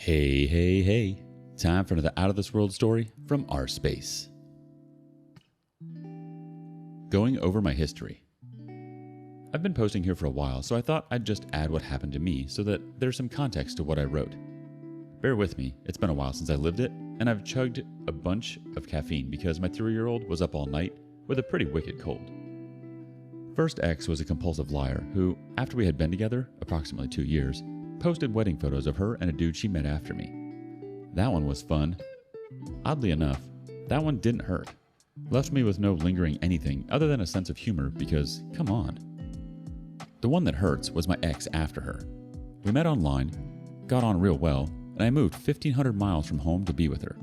Hey, hey, hey. Time for another Out of This World story from rSpace. Going over my history. I've been posting here for a while, so I thought I'd just add what happened to me so that there's some context to what I wrote. Bear with me, it's been a while since I lived it, and I've chugged a bunch of caffeine because my 3-year-old was up all night with a pretty wicked cold. First ex was a compulsive liar who, after we had been together, approximately 2 years, posted wedding photos of her and a dude she met after me. That one was fun. Oddly enough, that one didn't hurt. Left me with no lingering anything other than a sense of humor because, come on. The one that hurts was my ex after her. We met online, got on real well, and I moved 1,500 miles from home to be with her.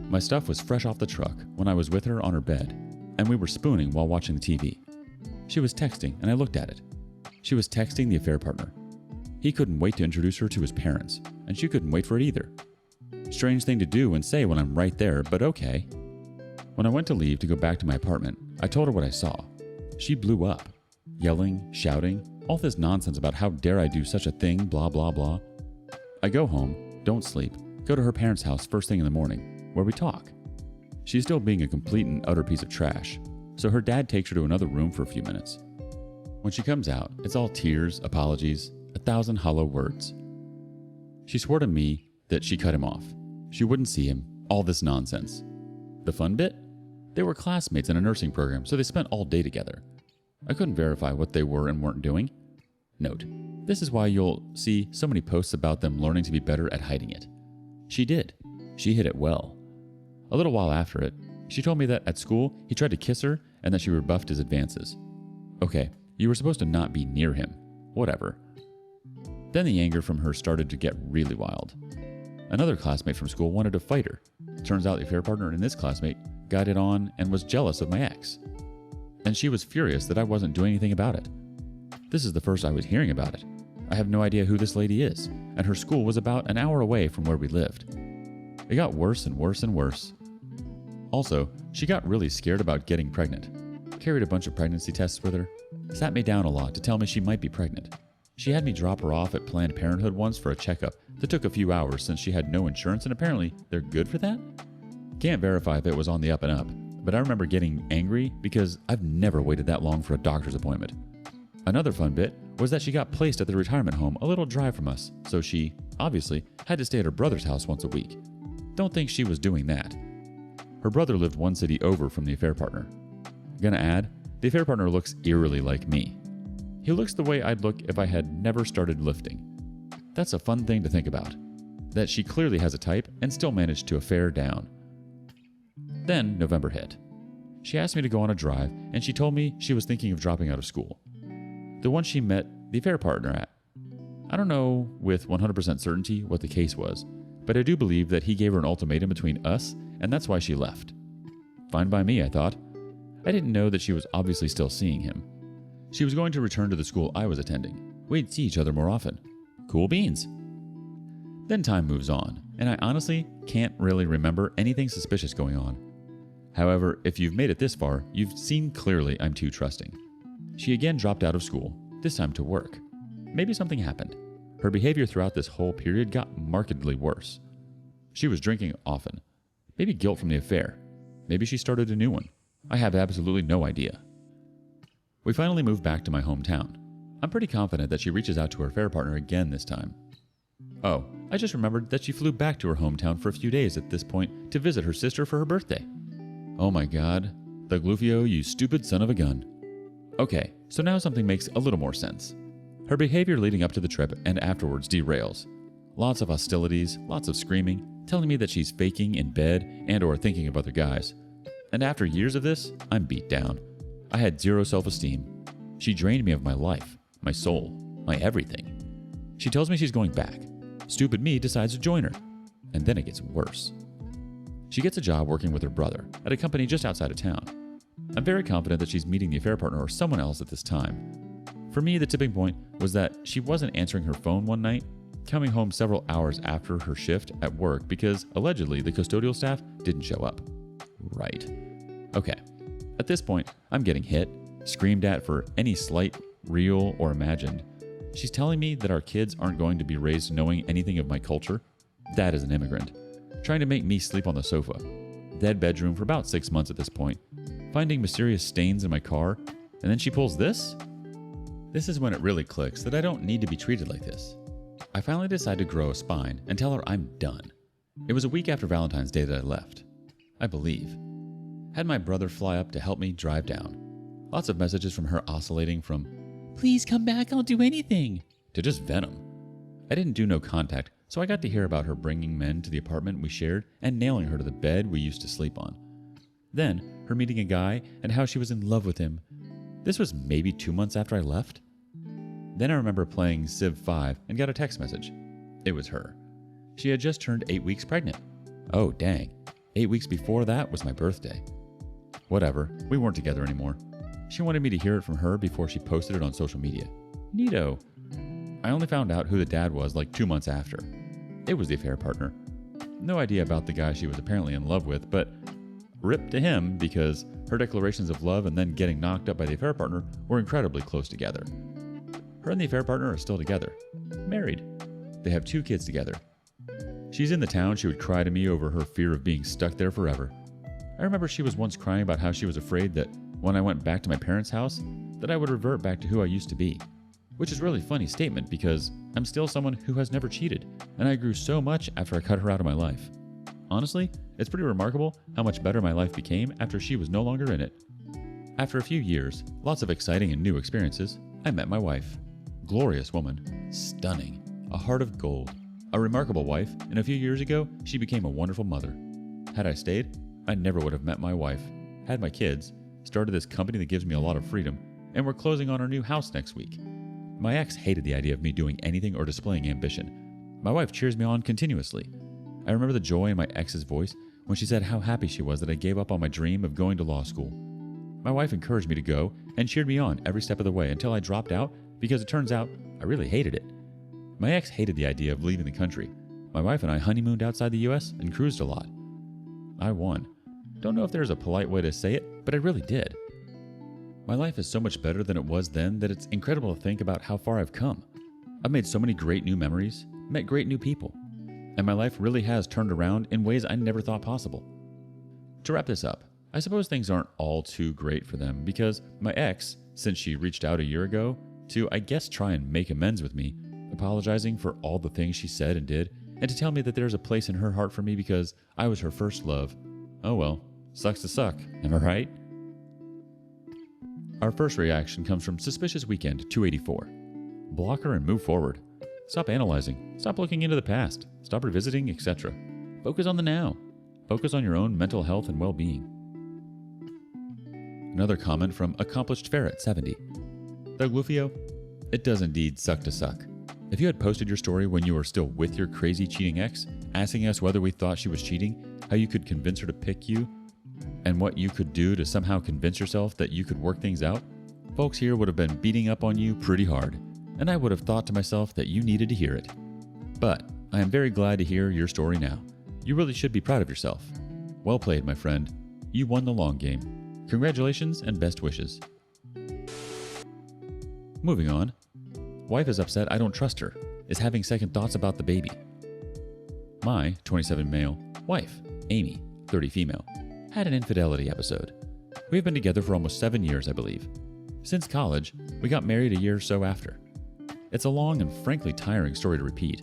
My stuff was fresh off the truck when I was with her on her bed, and we were spooning while watching the TV. She was texting, and I looked at it. She was texting the affair partner. He couldn't wait to introduce her to his parents, and she couldn't wait for it either. Strange thing to do and say when I'm right there, but okay. When I went to leave to go back to my apartment, I told her what I saw. She blew up, yelling, shouting, all this nonsense about how dare I do such a thing, blah, blah, blah. I go home, don't sleep, go to her parents' house first thing in the morning, where we talk. She's still being a complete and utter piece of trash, so her dad takes her to another room for a few minutes. When she comes out, it's all tears, apologies, 1,000 hollow words. She swore to me that she cut him off. She wouldn't see him, all this nonsense. The fun bit? They were classmates in a nursing program, so they spent all day together. I couldn't verify what they were and weren't doing. Note, this is why you'll see so many posts about them learning to be better at hiding it. She did. She hid it well. A little while after it, she told me that at school he tried to kiss her and that she rebuffed his advances. Okay, you were supposed to not be near him. Whatever. Then the anger from her started to get really wild. Another classmate from school wanted to fight her. Turns out the affair partner in this classmate got it on and was jealous of my ex. And she was furious that I wasn't doing anything about it. This is the first I was hearing about it. I have no idea who this lady is, and her school was about an hour away from where we lived. It got worse and worse and worse. Also, she got really scared about getting pregnant. Carried a bunch of pregnancy tests with her. Sat me down a lot to tell me she might be pregnant. She had me drop her off at Planned Parenthood once for a checkup that took a few hours since she had no insurance and apparently they're good for that? Can't verify if it was on the up and up, but I remember getting angry because I've never waited that long for a doctor's appointment. Another fun bit was that she got placed at the retirement home a little drive from us, so she, obviously, had to stay at her brother's house once a week. Don't think she was doing that. Her brother lived one city over from the affair partner. Gonna add, the affair partner looks eerily like me. He looks the way I'd look if I had never started lifting. That's a fun thing to think about. That she clearly has a type and still managed to affair down. Then November hit. She asked me to go on a drive and she told me she was thinking of dropping out of school. The one she met the affair partner at. I don't know with 100% certainty what the case was, but I do believe that he gave her an ultimatum between us and that's why she left. Fine by me, I thought. I didn't know that she was obviously still seeing him. She was going to return to the school I was attending. We'd see each other more often. Cool beans. Then time moves on, and I honestly can't really remember anything suspicious going on. However, if you've made it this far, you've seen clearly I'm too trusting. She again dropped out of school, this time to work. Maybe something happened. Her behavior throughout this whole period got markedly worse. She was drinking often. Maybe guilt from the affair. Maybe she started a new one. I have absolutely no idea. We finally moved back to my hometown. I'm pretty confident that she reaches out to her affair partner again this time. Oh, I just remembered that she flew back to her hometown for a few days at this point to visit her sister for her birthday. Oh my god, the Glufio, you stupid son of a gun. Okay, so now something makes a little more sense. Her behavior leading up to the trip and afterwards derails. Lots of hostilities, lots of screaming, telling me that she's faking in bed and or thinking of other guys. And after years of this, I'm beat down. I had zero self-esteem. She drained me of my life, my soul, my everything. She tells me she's going back. Stupid me decides to join her. And then it gets worse. She gets a job working with her brother at a company just outside of town. I'm very confident that she's meeting the affair partner or someone else at this time. For me, the tipping point was that she wasn't answering her phone one night, coming home several hours after her shift at work because allegedly the custodial staff didn't show up. Right. Okay. At this point, I'm getting hit, screamed at for any slight, real or imagined. She's telling me that our kids aren't going to be raised knowing anything of my culture. Dad is an immigrant, trying to make me sleep on the sofa. Dead bedroom for about 6 months at this point. Finding mysterious stains in my car, and then she pulls this? This is when it really clicks that I don't need to be treated like this. I finally decide to grow a spine and tell her I'm done. It was a week after Valentine's Day that I left, I believe. Had my brother fly up to help me drive down. Lots of messages from her oscillating from, "Please come back, I'll do anything," to just venom. I didn't do no contact, so I got to hear about her bringing men to the apartment we shared and nailing her to the bed we used to sleep on. Then, her meeting a guy and how she was in love with him. This was maybe 2 months after I left. Then I remember playing Civ 5 and got a text message. It was her. She had just turned 8 weeks pregnant. Oh, dang. 8 weeks before that was my birthday. Whatever, we weren't together anymore. She wanted me to hear it from her before she posted it on social media. Neato. I only found out who the dad was like 2 months after. It was the affair partner. No idea about the guy she was apparently in love with, but rip to him because her declarations of love and then getting knocked up by the affair partner were incredibly close together. Her and the affair partner are still together. Married. They have 2 kids together. She's in the town she would cry to me over her fear of being stuck there forever. I remember she was once crying about how she was afraid that when I went back to my parents' house, that I would revert back to who I used to be. Which is a really funny statement because I'm still someone who has never cheated, and I grew so much after I cut her out of my life. Honestly, it's pretty remarkable how much better my life became after she was no longer in it. After a few years, lots of exciting and new experiences, I met my wife. Glorious woman, stunning, a heart of gold, a remarkable wife, and a few years ago, she became a wonderful mother. Had I stayed, I never would have met my wife, had my kids, started this company that gives me a lot of freedom, and we're closing on our new house next week. My ex hated the idea of me doing anything or displaying ambition. My wife cheers me on continuously. I remember the joy in my ex's voice when she said how happy she was that I gave up on my dream of going to law school. My wife encouraged me to go and cheered me on every step of the way until I dropped out because it turns out I really hated it. My ex hated the idea of leaving the country. My wife and I honeymooned outside the US and cruised a lot. I won. Don't know if there's a polite way to say it, but I really did. My life is so much better than it was then that it's incredible to think about how far I've come. I've made so many great new memories, met great new people, and my life really has turned around in ways I never thought possible. To wrap this up, I suppose things aren't all too great for them because my ex, since she reached out a year ago to, I guess, try and make amends with me, apologizing for all the things she said and did, and to tell me that there's a place in her heart for me because I was her first love. Oh well, sucks to suck, am I right? Our first reaction comes from Suspicious Weekend 284. Block her and move forward. Stop analyzing. Stop looking into the past. Stop revisiting, etc. Focus on the now. Focus on your own mental health and well-being. Another comment from Accomplished Ferret 70. Doug Lufio, it does indeed suck to suck. If you had posted your story when you were still with your crazy cheating ex, asking us whether we thought she was cheating, how you could convince her to pick you, and what you could do to somehow convince yourself that you could work things out, folks here would have been beating up on you pretty hard, and I would have thought to myself that you needed to hear it. But I am very glad to hear your story now. You really should be proud of yourself. Well played, my friend. You won the long game. Congratulations and best wishes. Moving on. Wife is upset I don't trust her, is having second thoughts about the baby. My 27 male wife, Amy, 30 female, had an infidelity episode. We've been together for almost 7 years, I believe. Since college, we got married a year or so after. It's a long and frankly tiring story to repeat,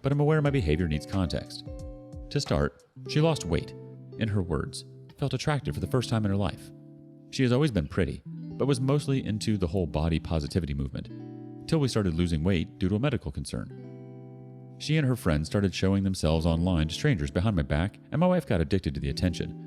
but I'm aware my behavior needs context. To start, she lost weight. In her words, felt attractive for the first time in her life. She has always been pretty, but was mostly into the whole body positivity movement, till we started losing weight due to a medical concern. She and her friends started showing themselves online to strangers behind my back, and my wife got addicted to the attention.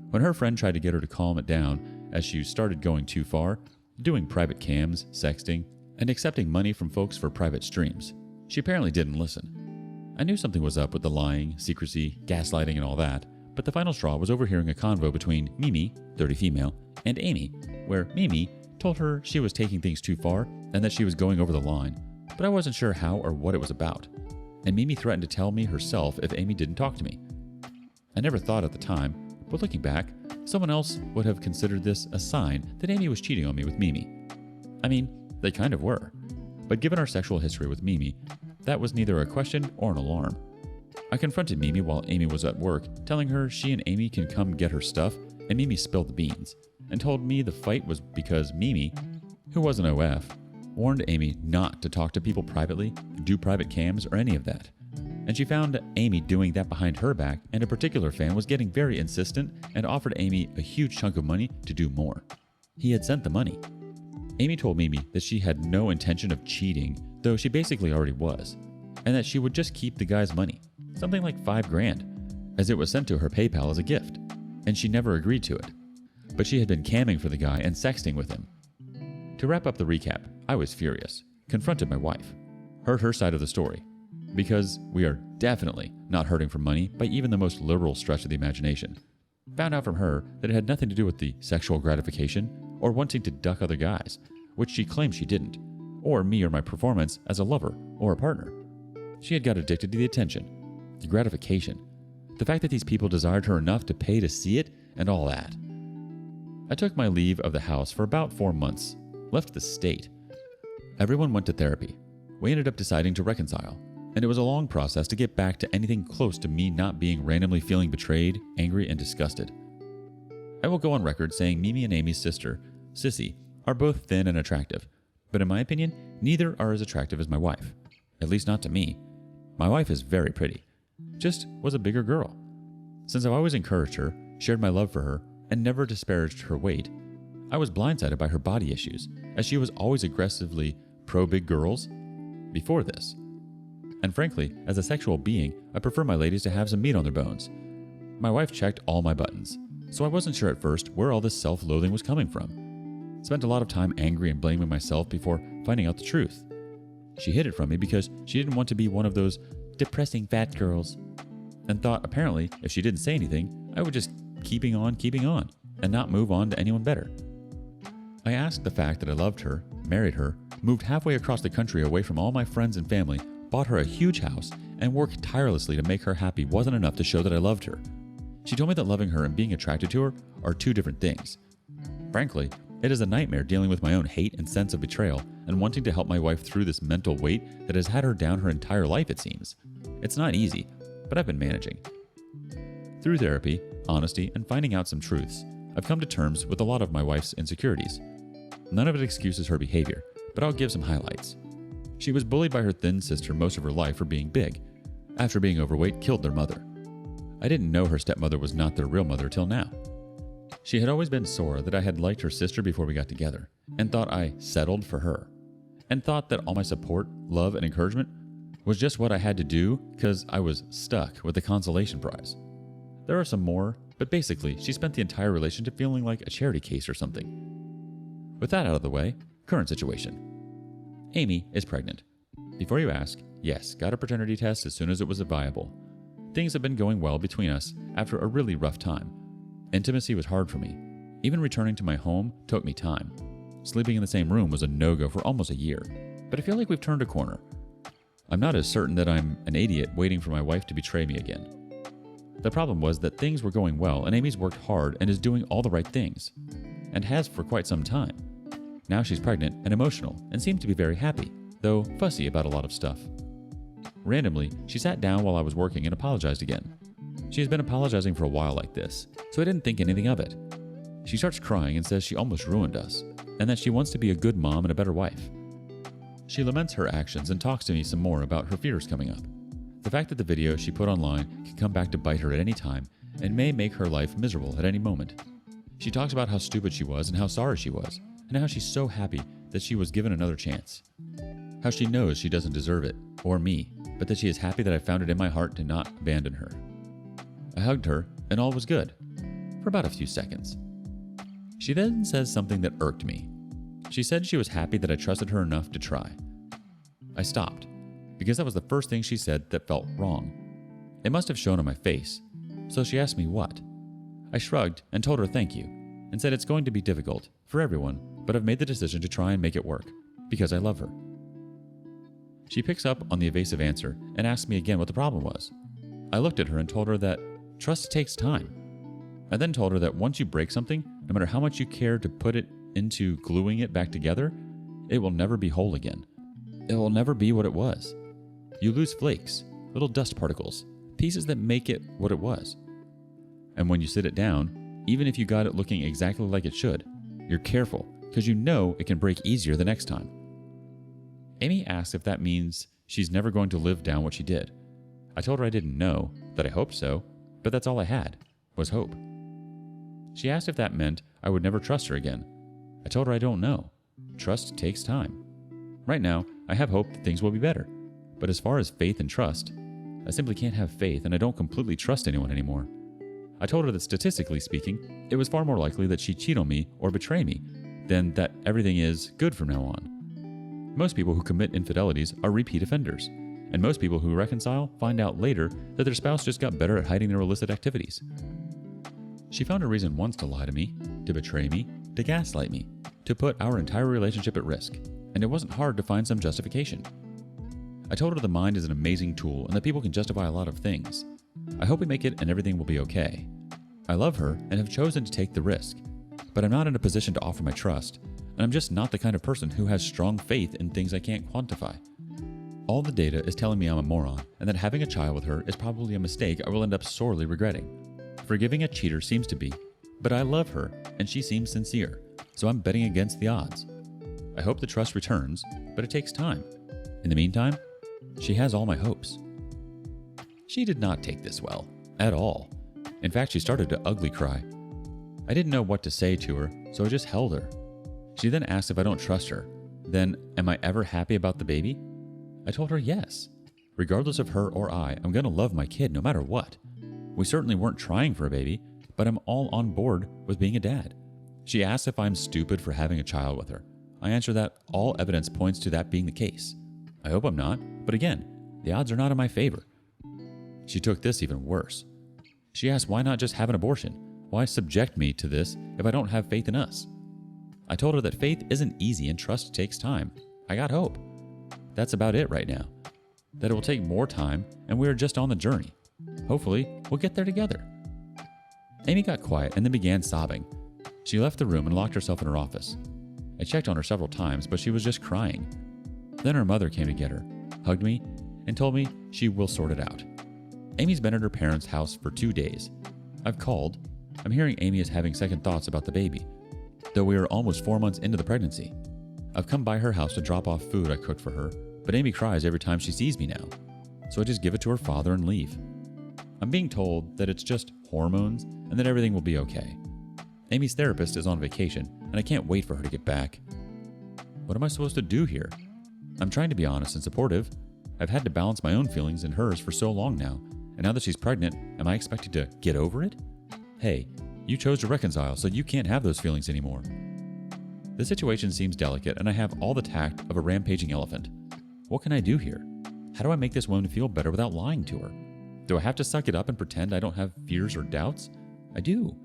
When her friend tried to get her to calm it down, as she started going too far, doing private cams, sexting, and accepting money from folks for private streams, she apparently didn't listen. I knew something was up with the lying, secrecy, gaslighting, and all that, but the final straw was overhearing a convo between Mimi, 30 female, and Amy, where Mimi told her she was taking things too far and that she was going over the line, but I wasn't sure how or what it was about. And Mimi threatened to tell me herself if Amy didn't talk to me. I never thought at the time, but looking back, someone else would have considered this a sign that Amy was cheating on me with Mimi. I mean, they kind of were. But given our sexual history with Mimi, that was neither a question or an alarm. I confronted Mimi while Amy was at work, telling her she and Amy can come get her stuff, and Mimi spilled the beans, and told me the fight was because Mimi, who was an OF, warned Amy not to talk to people privately, do private cams, or any of that. And she found Amy doing that behind her back, and a particular fan was getting very insistent and offered Amy a huge chunk of money to do more. He had sent the money. Amy told Mimi that she had no intention of cheating, though she basically already was, and that she would just keep the guy's money, something like $5,000, as it was sent to her PayPal as a gift, and she never agreed to it. But she had been camming for the guy and sexting with him. To wrap up the recap, I was furious, confronted my wife, heard her side of the story, because we are definitely not hurting for money by even the most liberal stretch of the imagination. Found out from her that it had nothing to do with the sexual gratification or wanting to duck other guys, which she claimed she didn't, or me or my performance as a lover or a partner. She had got addicted to the attention, the gratification, the fact that these people desired her enough to pay to see it, and all that. I took my leave of the house for about 4 months, left the state. Everyone went to therapy. We ended up deciding to reconcile, and it was a long process to get back to anything close to me not being randomly feeling betrayed, angry, and disgusted. I will go on record saying Mimi and Amy's sister, Sissy, are both thin and attractive, but in my opinion, neither are as attractive as my wife. At least not to me. My wife is very pretty, just was a bigger girl. Since I've always encouraged her, shared my love for her, and never disparaged her weight, I was blindsided by her body issues, as she was always aggressively pro-big girls before this. And frankly, as a sexual being, I prefer my ladies to have some meat on their bones. My wife checked all my buttons, so I wasn't sure at first where all this self-loathing was coming from. Spent a lot of time angry and blaming myself before finding out the truth. She hid it from me because she didn't want to be one of those depressing fat girls, and thought apparently if she didn't say anything, I would just keeping on, and not move on to anyone better. I asked the fact that I loved her, married her, moved halfway across the country away from all my friends and family, bought her a huge house, and worked tirelessly to make her happy wasn't enough to show that I loved her. She told me that loving her and being attracted to her are two different things. Frankly, it is a nightmare dealing with my own hate and sense of betrayal and wanting to help my wife through this mental weight that has had her down her entire life, it seems. It's not easy, but I've been managing. Through therapy, honesty, and finding out some truths, I've come to terms with a lot of my wife's insecurities. None of it excuses her behavior, but I'll give some highlights. She was bullied by her thin sister most of her life for being big. After being overweight, killed their mother. I didn't know her stepmother was not their real mother till now. She had always been sore that I had liked her sister before we got together, and thought I settled for her, and thought that all my support, love, and encouragement was just what I had to do because I was stuck with the consolation prize. There are some more, but basically, she spent the entire relationship feeling like a charity case or something. With that out of the way, current situation. Amy is pregnant. Before you ask, yes, got a paternity test as soon as it was viable. Things have been going well between us after a really rough time. Intimacy was hard for me. Even returning to my home took me time. Sleeping in the same room was a no-go for almost a year, but I feel like we've turned a corner. I'm not as certain that I'm an idiot waiting for my wife to betray me again. The problem was that things were going well and Amy's worked hard and is doing all the right things, and has for quite some time. Now she's pregnant and emotional and seemed to be very happy, though fussy about a lot of stuff. Randomly, she sat down while I was working and apologized again. She has been apologizing for a while like this, so I didn't think anything of it. She starts crying and says she almost ruined us, and that she wants to be a good mom and a better wife. She laments her actions and talks to me some more about her fears coming up. The fact that the video she put online can come back to bite her at any time and may make her life miserable at any moment. She talks about how stupid she was and how sorry she was, and how she's so happy that she was given another chance. How she knows she doesn't deserve it, or me, but that she is happy that I found it in my heart to not abandon her. I hugged her, and all was good, for about a few seconds. She then says something that irked me. She said she was happy that I trusted her enough to try. I stopped, because that was the first thing she said that felt wrong. It must have shown on my face, so she asked me what. I shrugged and told her thank you, and said it's going to be difficult for everyone, but I've made the decision to try and make it work, because I love her. She picks up on the evasive answer and asks me again what the problem was. I looked at her and told her that trust takes time. I then told her that once you break something, no matter how much you care to put it into gluing it back together, it will never be whole again. it will never be what it was. You lose flakes, little dust particles, pieces that make it what it was. And when you sit it down, even if you got it looking exactly like it should, you're careful because you know it can break easier the next time. Amy asked if that means she's never going to live down what she did. I told her I didn't know, that I hoped so, but that's all I had, was hope. She asked if that meant I would never trust her again. I told her I don't know. Trust takes time. Right now, I have hope that things will be better. But as far as faith and trust, I simply can't have faith and I don't completely trust anyone anymore. I told her that statistically speaking, it was far more likely that she'd cheat on me or betray me than that everything is good from now on. Most people who commit infidelities are repeat offenders, and most people who reconcile find out later that their spouse just got better at hiding their illicit activities. She found a reason once to lie to me, to betray me, to gaslight me, to put our entire relationship at risk, and it wasn't hard to find some justification. I told her the mind is an amazing tool and that people can justify a lot of things. I hope we make it and everything will be okay. I love her and have chosen to take the risk, but I'm not in a position to offer my trust, and I'm just not the kind of person who has strong faith in things I can't quantify. All the data is telling me I'm a moron and that having a child with her is probably a mistake I will end up sorely regretting. Forgiving a cheater seems to be, but I love her and she seems sincere, so I'm betting against the odds. I hope the trust returns, but it takes time. In the meantime, she has all my hopes. She did not take this well, at all. In fact, she started to ugly cry. I didn't know what to say to her, so I just held her. She then asked if I don't trust her. Then, am I ever happy about the baby? I told her yes. Regardless of her or I'm going to love my kid no matter what. We certainly weren't trying for a baby, but I'm all on board with being a dad. She asked if I'm stupid for having a child with her. I answer that all evidence points to that being the case. I hope I'm not, but again, the odds are not in my favor. She took this even worse. She asked why not just have an abortion? Why subject me to this if I don't have faith in us? I told her that faith isn't easy and trust takes time. I got hope. That's about it right now. That it will take more time and we are just on the journey. Hopefully, we'll get there together. Amy got quiet and then began sobbing. She left the room and locked herself in her office. I checked on her several times, but she was just crying. Then her mother came to get her, hugged me, and told me she will sort it out. Amy's been at her parents' house for 2 days. I've called. I'm hearing Amy is having second thoughts about the baby, though we are almost 4 months into the pregnancy. I've come by her house to drop off food I cooked for her, but Amy cries every time she sees me now, so I just give it to her father and leave. I'm being told that it's just hormones and that everything will be okay. Amy's therapist is on vacation, and I can't wait for her to get back. What am I supposed to do here? I'm trying to be honest and supportive. I've had to balance my own feelings and hers for so long now, and now that she's pregnant, am I expected to get over it? Hey, you chose to reconcile, so you can't have those feelings anymore. The situation seems delicate, and I have all the tact of a rampaging elephant. What can I do here? How do I make this woman feel better without lying to her? Do I have to suck it up and pretend I don't have fears or doubts? I do.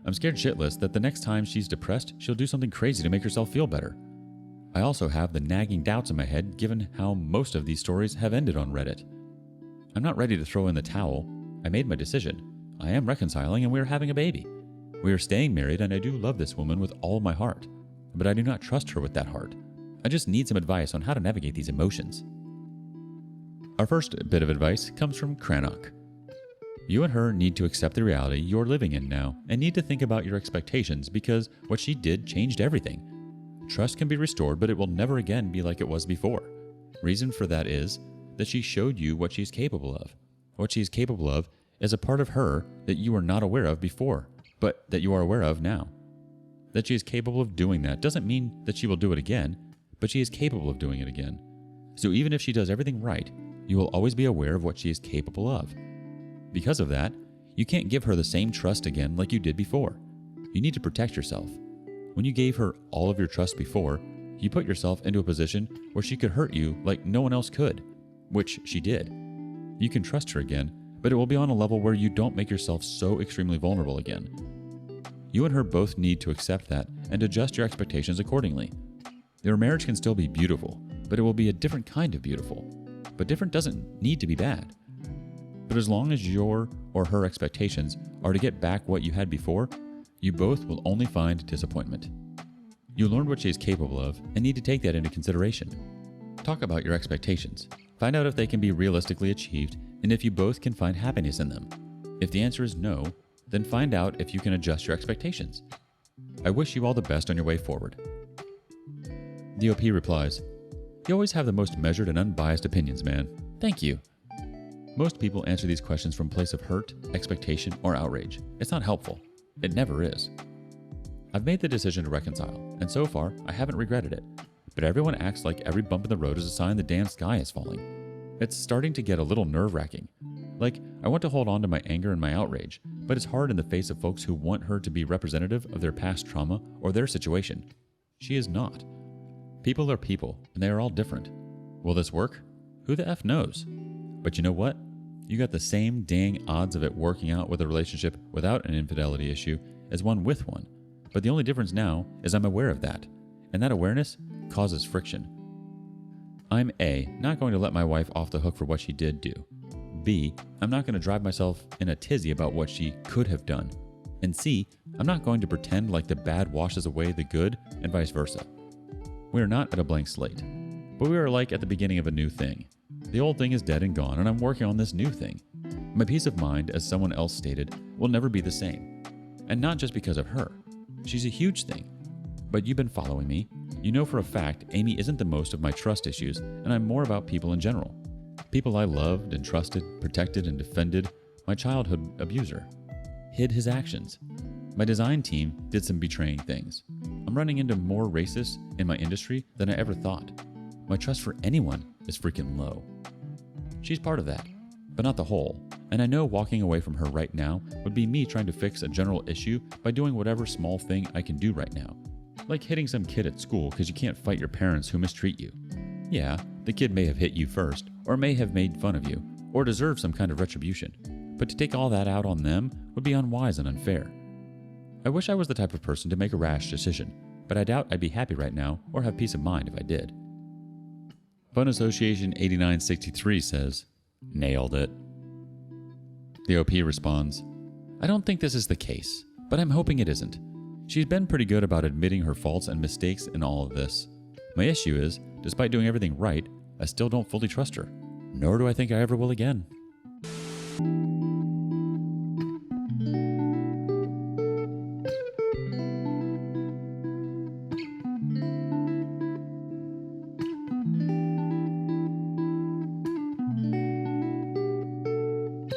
I'm scared shitless that the next time she's depressed, she'll do something crazy to make herself feel better. I also have the nagging doubts in my head given how most of these stories have ended on Reddit. I'm not ready to throw in the towel. I made my decision. I am reconciling and we are having a baby. We are staying married and I do love this woman with all of my heart. But I do not trust her with that heart. I just need some advice on how to navigate these emotions. Our first bit of advice comes from Cranach. You and her need to accept the reality you're living in now and need to think about your expectations because what she did changed everything. Trust can be restored, but it will never again be like it was before. Reason for that is that she showed you what she is capable of. What she is capable of is a part of her that you were not aware of before, but that you are aware of now. That she is capable of doing that doesn't mean that she will do it again, but she is capable of doing it again. So even if she does everything right, you will always be aware of what she is capable of. Because of that, you can't give her the same trust again like you did before. You need to protect yourself. When you gave her all of your trust before, you put yourself into a position where she could hurt you like no one else could, which she did. You can trust her again, but it will be on a level where you don't make yourself so extremely vulnerable again. You and her both need to accept that and adjust your expectations accordingly. Your marriage can still be beautiful, but it will be a different kind of beautiful. But different doesn't need to be bad. But as long as your or her expectations are to get back what you had before, you both will only find disappointment. You learned what she is capable of and need to take that into consideration. Talk about your expectations. Find out if they can be realistically achieved and if you both can find happiness in them. If the answer is no, then find out if you can adjust your expectations. I wish you all the best on your way forward. DOP replies, "You always have the most measured and unbiased opinions, man. Thank you." Most people answer these questions from a place of hurt, expectation, or outrage. It's not helpful. It never is. I've made the decision to reconcile, and so far, I haven't regretted it. But everyone acts like every bump in the road is a sign the damn sky is falling. It's starting to get a little nerve-wracking. Like, I want to hold on to my anger and my outrage, but it's hard in the face of folks who want her to be representative of their past trauma or their situation. She is not. People are people, and they are all different. Will this work? Who the F knows? But you know what? You got the same dang odds of it working out with a relationship without an infidelity issue as one with one. But the only difference now is I'm aware of that, and that awareness causes friction. I'm A, not going to let my wife off the hook for what she did do. B, I'm not going to drive myself in a tizzy about what she could have done. And C, I'm not going to pretend like the bad washes away the good and vice versa. We are not at a blank slate, but we are like at the beginning of a new thing. The old thing is dead and gone, and I'm working on this new thing. My peace of mind, as someone else stated, will never be the same. And not just because of her. She's a huge thing. But you've been following me. You know for a fact Amy isn't the most of my trust issues, and I'm more about people in general. People I loved and trusted, protected and defended, my childhood abuser. Hid his actions. My design team did some betraying things. I'm running into more racists in my industry than I ever thought. My trust for anyone is freaking low. She's part of that, but not the whole. And I know walking away from her right now would be me trying to fix a general issue by doing whatever small thing I can do right now. Like hitting some kid at school because you can't fight your parents who mistreat you. Yeah, the kid may have hit you first, or may have made fun of you, or deserve some kind of retribution. But to take all that out on them would be unwise and unfair. I wish I was the type of person to make a rash decision, but I doubt I'd be happy right now or have peace of mind if I did. Fun Association 8963 says, "Nailed it." The OP responds, "I don't think this is the case, but I'm hoping it isn't. She's been pretty good about admitting her faults and mistakes in all of this. My issue is, despite doing everything right, I still don't fully trust her, nor do I think I ever will again."